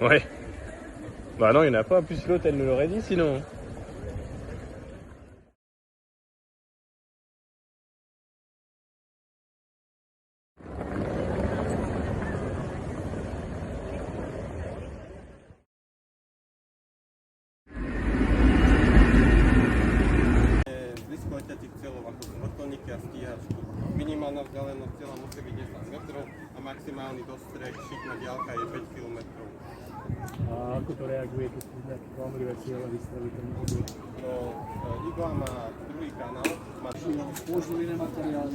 Ouais. Bah non, il n'y en a pas. En plus, l'autre, elle nous l'aurait dit sinon. Bliskoletetých cieľov ako vrtuľníky a stíhačky. Minimálna vzdialenosť cieľa musí byť 10 metrov a maximálny dostreh šikma diaľka je 5 km. A ako to reaguje, keď si nejaké klamlivé cieľe vystaví ten modul? No, igla má druhý kanál. Má Použili iné materiály.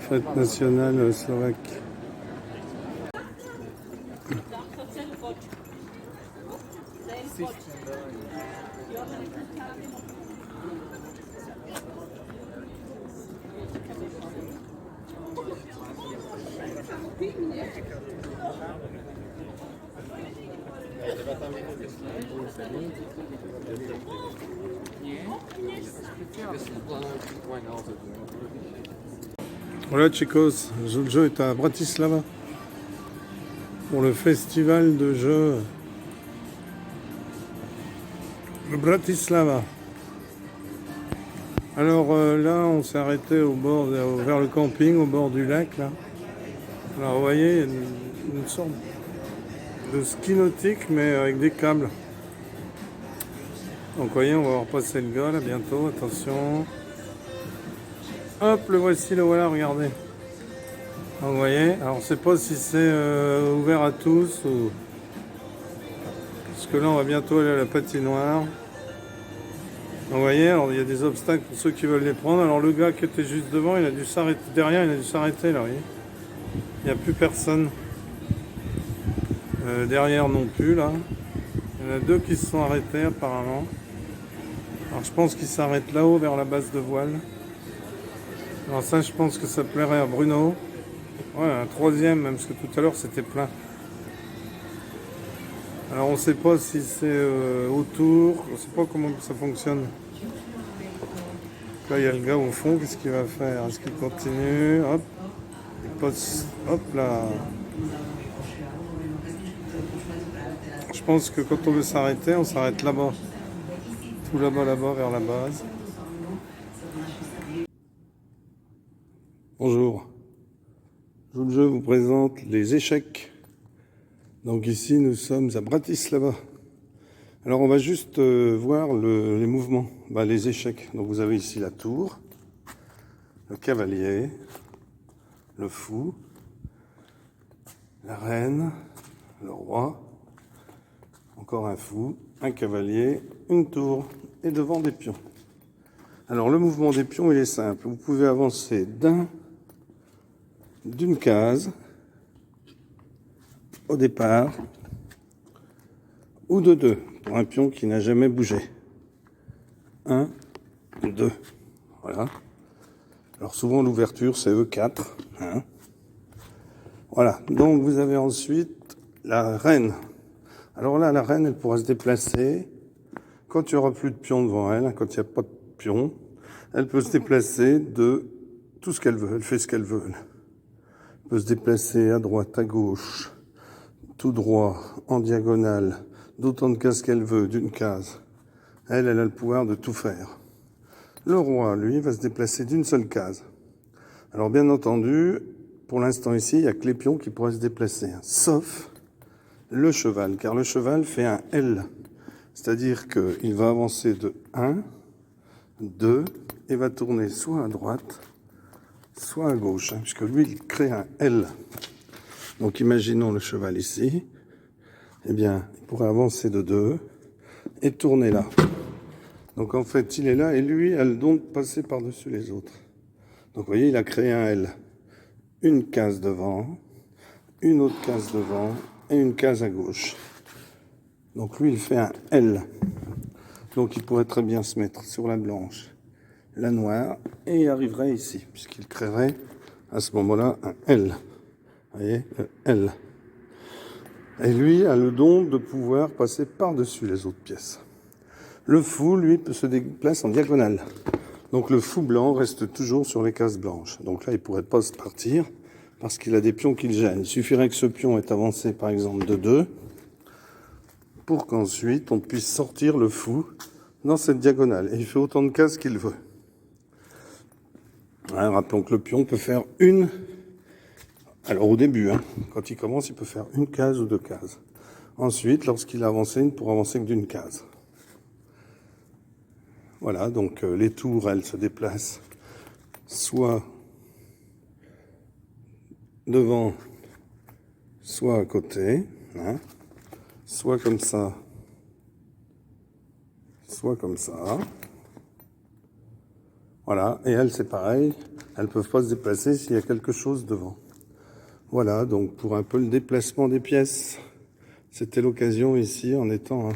Fête nationale slovaque. Voilà chicos, Jojo est à Bratislava pour le festival de jeux de Bratislava. Alors là on s'est arrêté au bord, vers le camping, au bord du lac là. Alors vous voyez, il y a une sorte de ski nautique mais avec des câbles. Donc vous voyez, on va voir passer le gars là bientôt, attention. Hop, le voici, le voilà, regardez. Donc, vous voyez, alors on ne sait pas si c'est ouvert à tous ou... Parce que là, on va bientôt aller à la patinoire. Donc, vous voyez, alors il y a des obstacles pour ceux qui veulent les prendre. Alors le gars qui était juste devant, il a dû s'arrêter. Derrière, il a dû s'arrêter, là, vous voyez. Il n'y a plus personne. Derrière non plus, là. Il y en a deux qui se sont arrêtés, apparemment. Alors je pense qu'ils s'arrêtent là-haut, vers la base de voile. Alors ça, je pense que ça plairait à Bruno. Ouais, un troisième même, parce que tout à l'heure, c'était plein. Alors, on ne sait pas si c'est autour, on ne sait pas comment ça fonctionne. Là, il y a le gars au fond, qu'est-ce qu'il va faire? Est-ce qu'il continue? Hop, il passe, hop là. Je pense que quand on veut s'arrêter, on s'arrête là-bas. Tout là-bas, là-bas, vers la base. Bonjour, je vous présente les échecs. Donc ici nous sommes à Bratislava. Alors on va juste voir les mouvements, les échecs. Donc vous avez ici la tour, le cavalier, le fou, la reine, le roi, encore un fou, un cavalier, une tour et devant des pions. Alors le mouvement des pions il est simple, vous pouvez avancer d'une case au départ ou de deux pour un pion qui n'a jamais bougé. 1, 2, voilà. Alors souvent l'ouverture c'est E4, hein. Voilà, donc vous avez ensuite la reine. Alors là la reine elle pourra se déplacer quand il n'y aura plus de pion devant elle, quand il n'y a pas de pion, elle peut se déplacer de tout ce qu'elle veut, elle fait ce qu'elle veut. Elle peut se déplacer à droite, à gauche, tout droit, en diagonale, d'autant de cases qu'elle veut, d'une case. Elle a le pouvoir de tout faire. Le roi, lui, va se déplacer d'une seule case. Alors bien entendu, pour l'instant ici, il n'y a que les pions qui pourraient se déplacer, sauf le cheval, car le cheval fait un L. C'est-à-dire qu'il va avancer de 1, 2, et va tourner soit à droite, soit à gauche, puisque lui, il crée un L. Donc, imaginons le cheval ici. Eh bien, il pourrait avancer de 2 et tourner là. Donc, en fait, il est là et lui a le don de passer par-dessus les autres. Donc, vous voyez, il a créé un L. Une case devant, une autre case devant et une case à gauche. Donc lui, il fait un L. Donc il pourrait très bien se mettre sur la blanche, la noire, et il arriverait ici, puisqu'il créerait à ce moment-là un L. Vous voyez, le L. Et lui a le don de pouvoir passer par-dessus les autres pièces. Le fou, lui, se déplace en diagonale. Donc le fou blanc reste toujours sur les cases blanches. Donc là, il ne pourrait pas se partir parce qu'il a des pions qui le gênent. Il suffirait que ce pion ait avancé, par exemple, de 2 pour qu'ensuite on puisse sortir le fou dans cette diagonale. Et il fait autant de cases qu'il veut. Hein, rappelons que le pion peut faire une... Alors au début, hein, quand il commence, il peut faire une case ou 2 cases. Ensuite, lorsqu'il a avancé, il ne pourra avancer que d'une case. Voilà, donc les tours, elles se déplacent soit devant, soit à côté, hein, soit comme ça, soit comme ça. Voilà, et elles, c'est pareil, elles ne peuvent pas se déplacer s'il y a quelque chose devant. Voilà, donc pour un peu le déplacement des pièces, c'était l'occasion ici, en étant à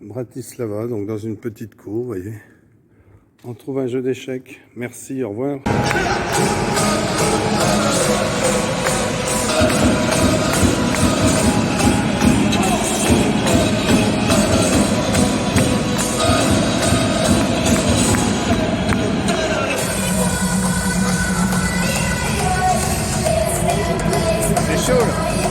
Bratislava, donc dans une petite cour, vous voyez. On trouve un jeu d'échecs. Merci, au revoir. C'est chaud là.